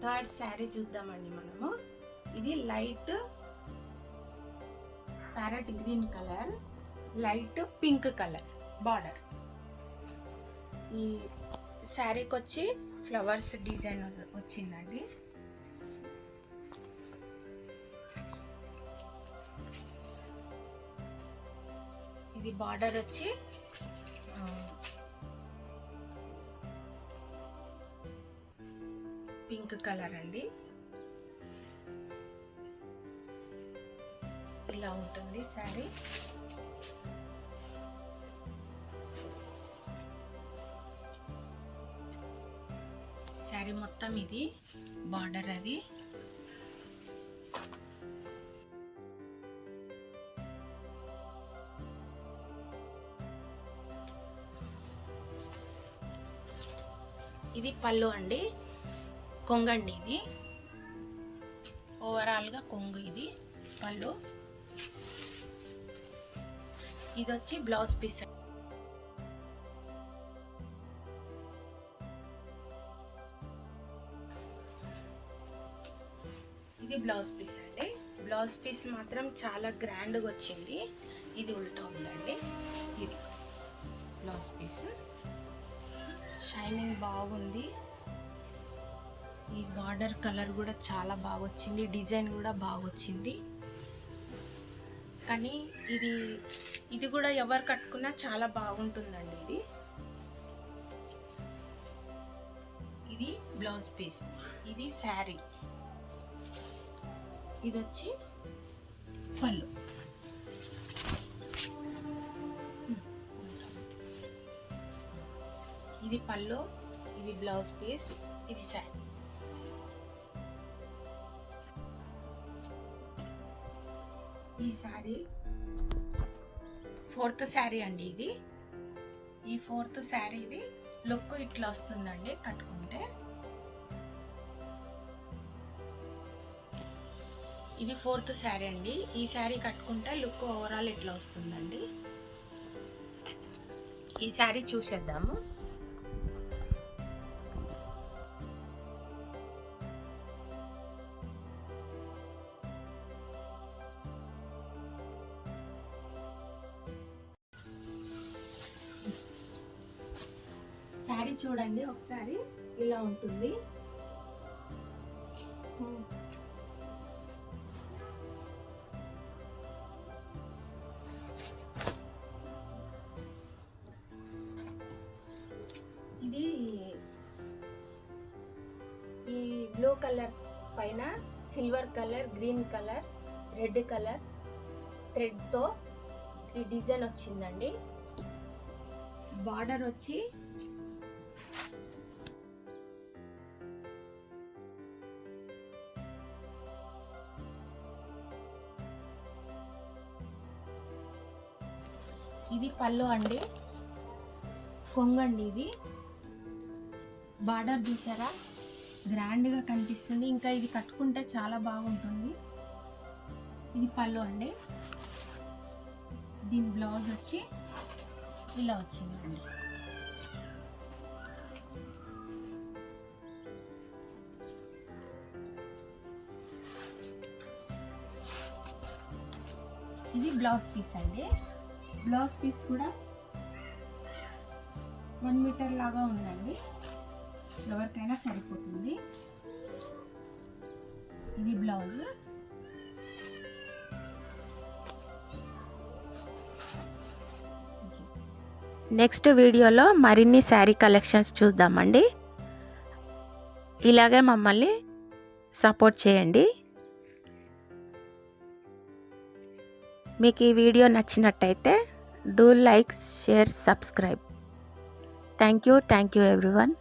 Third sari చూద్దామండి మనము. ఇది light parrot green colour, light pink colour border. ఈ శారీకి వచ్చి ఫ్లవర్స్ డిజైన్ వచ్చిందండి. ఇది బార్డర్ వచ్చి పింక్ కలర్ అండి. ఇలా ఉంటుంది శారీ. శారీ మొత్తం ఇది బార్డర్ అది. ఇది పళ్ళు అండి, కొంగండి. ఇది ఓవరాల్గా కొంగు. ఇది పళ్ళు. ఇది వచ్చి బ్లౌజ్ పీస్. ఇది బ్లౌజ్ పీస్ అండి. బ్లౌజ్ పీస్ మాత్రం చాలా గ్రాండ్గా వచ్చింది. ఇది ఉల్టా ఉందండి. ఇది బ్లౌజ్ పీస్. షైనింగ్ బాగుంది. ఈ బార్డర్ కలర్ కూడా చాలా బాగా వచ్చింది. డిజైన్ కూడా బాగా వచ్చింది. కానీ ఇది కూడా ఎవరు కట్టుకున్నా చాలా బాగుంటుందండి. ఇది బ్లౌజ్ పీస్. ఇది శారీ. ఇది వచ్చి పళ్ళు. ఇది పళ్ళు, ఇది బ్లౌజ్ పీస్, ఇది శారీ. ఈ శారీ ఫోర్త్ శారీ అండి. ఇది ఈ ఫోర్త్ శారీ. ఇది లుక్ ఇట్లా వస్తుందండి కట్టుకుంటే. ఇది ఫోర్త్ శారీ అండి. ఈ శారీ కట్టుకుంటే లుక్ ఓవరాల్ ఇట్లా వస్తుందండి. ఈ శారీ చూసేద్దాము. శారీ చూడండి ఒకసారి. ఇలా ఉంటుంది. ఇది ఈ బ్లూ కలర్ పైన silver colour, green colour, red colour థ్రెడ్తో ఈ డిజైన్ వచ్చిందండి. బార్డర్ వచ్చి ఇది పళ్ళు అండి, కొంగండి. ఇది బార్డర్ చూసారా, గ్రాండ్గా కనిపిస్తుంది. ఇంకా ఇది కట్టుకుంటే చాలా బాగుంటుంది. ఇది పళ్ళు అండి. దీని బ్లౌజ్ వచ్చి ఇలా వచ్చిందండి. ఇది బ్లౌజ్ పీస్ అండి. బ్లౌజ్ పీస్ కూడా 1 మీటర్ లాగా ఉందండి. ఎవరికైనా సరిపోతుంది. ఇది బ్లౌజ్. నెక్స్ట్ వీడియోలో మరిన్ని శారీ కలెక్షన్స్ చూద్దామండి. ఇలాగే మమ్మల్ని సపోర్ట్ చేయండి. మీకు ఈ వీడియో నచ్చినట్టయితే do like, share, subscribe. Thank you everyone.